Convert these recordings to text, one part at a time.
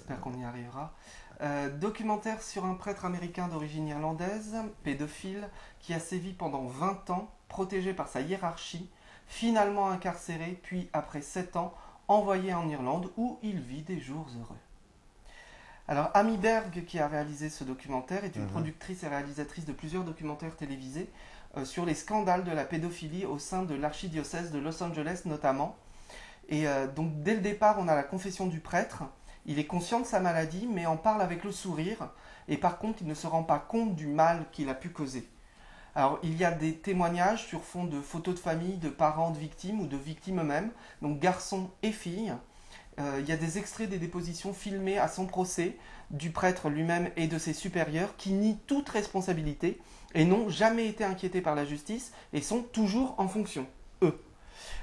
j'espère qu'on y arrivera. Documentaire sur un prêtre américain d'origine irlandaise, pédophile, qui a sévi pendant 20 ans, protégé par sa hiérarchie, finalement incarcéré, puis après 7 ans, envoyé en Irlande où il vit des jours heureux. Alors, Amy Berg, qui a réalisé ce documentaire, est une productrice et réalisatrice de plusieurs documentaires télévisés sur les scandales de la pédophilie au sein de l'archidiocèse de Los Angeles notamment. Et donc, dès le départ, on a la confession du prêtre. Il est conscient de sa maladie, mais en parle avec le sourire. Et par contre, il ne se rend pas compte du mal qu'il a pu causer. Alors, il y a des témoignages sur fond de photos de famille, de parents de victimes ou de victimes eux-mêmes, donc garçons et filles. Il y a des extraits des dépositions filmées à son procès du prêtre lui-même et de ses supérieurs qui nient toute responsabilité et n'ont jamais été inquiétés par la justice et sont toujours en fonction, eux.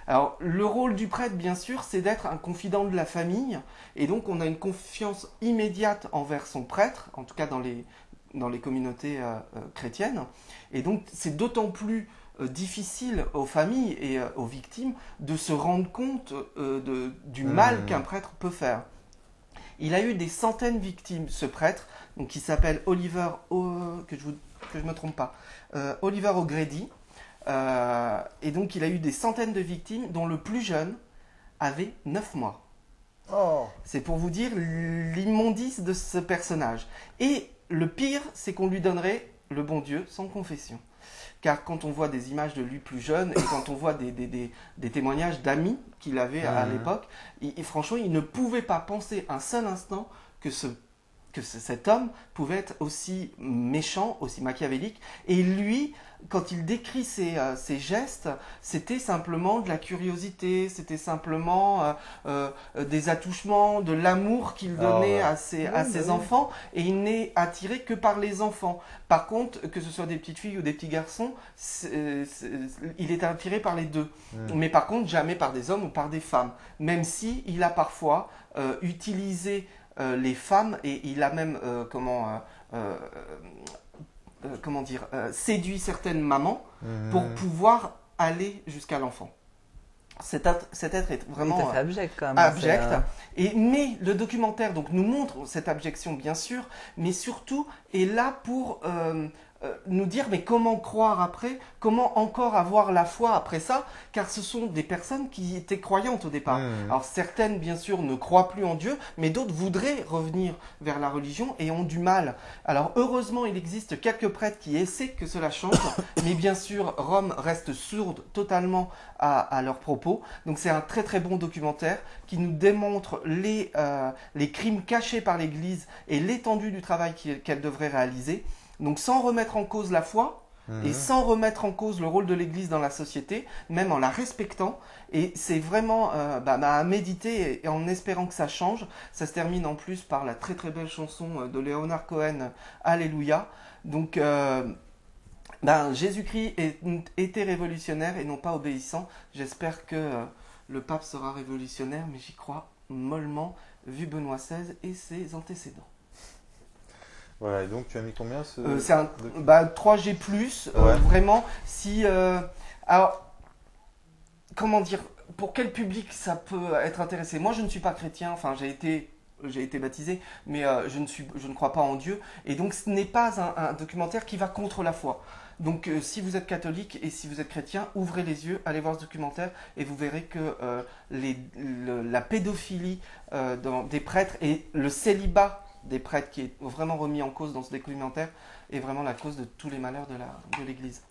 Alors, le rôle du prêtre, bien sûr, c'est d'être un confident de la famille, et donc on a une confiance immédiate envers son prêtre, en tout cas dans les communautés chrétiennes, et donc c'est d'autant plus difficile aux familles et aux victimes de se rendre compte du mal qu'un prêtre peut faire. Il a eu des centaines de victimes, ce prêtre, donc qui s'appelle Oliver, que je me trompe pas, Oliver O'Grady. Et donc il a eu des centaines de victimes dont le plus jeune avait 9 mois. Oh. C'est pour vous dire l'immondice de ce personnage. Et le pire, c'est qu'on lui donnerait le bon Dieu sans confession. Car quand on voit des images de lui plus jeune et quand on voit des témoignages d'amis qu'il avait à l'époque, franchement, il ne pouvait pas penser un seul instant que cet homme pouvait être aussi méchant, aussi machiavélique. Et lui, quand il décrit ses gestes, c'était simplement de la curiosité, c'était simplement des attouchements, de l'amour qu'il donnait à ses enfants, et il n'est attiré que par les enfants. Par contre, que ce soit des petites filles ou des petits garçons, il est attiré par les deux. Mais par contre, jamais par des hommes ou par des femmes. Même si il a parfois utilisé les femmes, et il a même séduit certaines mamans pour pouvoir aller jusqu'à l'enfant. Cet être est vraiment tout à fait abject quand même. Abject. Mais le documentaire donc, nous montre cette abjection bien sûr, mais surtout est là pour nous dire mais comment croire après, comment encore avoir la foi après ça, car ce sont des personnes qui étaient croyantes au départ. Alors certaines bien sûr ne croient plus en Dieu, mais d'autres voudraient revenir vers la religion et ont du mal. Alors heureusement il existe quelques prêtres qui essaient que cela change, mais bien sûr Rome reste sourde totalement à leurs propos. Donc c'est un très très bon documentaire qui nous démontre les crimes cachés par l'Église et l'étendue du travail qu'elle devrait réaliser. Donc sans remettre en cause la foi et sans remettre en cause le rôle de l'Église dans la société, même en la respectant. Et c'est vraiment à méditer et en espérant que ça change. Ça se termine en plus par la très très belle chanson de Leonard Cohen, Alléluia. Donc Jésus-Christ était révolutionnaire et non pas obéissant. J'espère que le pape sera révolutionnaire, mais j'y crois mollement, vu Benoît XVI et ses antécédents. Voilà, et donc tu as mis combien c'est un 3G+, vraiment, si... alors, comment dire, pour quel public ça peut être intéressé? Moi, je ne suis pas chrétien, enfin, j'ai été baptisé, mais je ne crois pas en Dieu, et donc ce n'est pas un documentaire qui va contre la foi. Donc si vous êtes catholique et si vous êtes chrétien, ouvrez les yeux, allez voir ce documentaire et vous verrez que la pédophilie des prêtres et le célibat des prêtres qui est vraiment remis en cause dans ce documentaire est vraiment la cause de tous les malheurs de l'Église.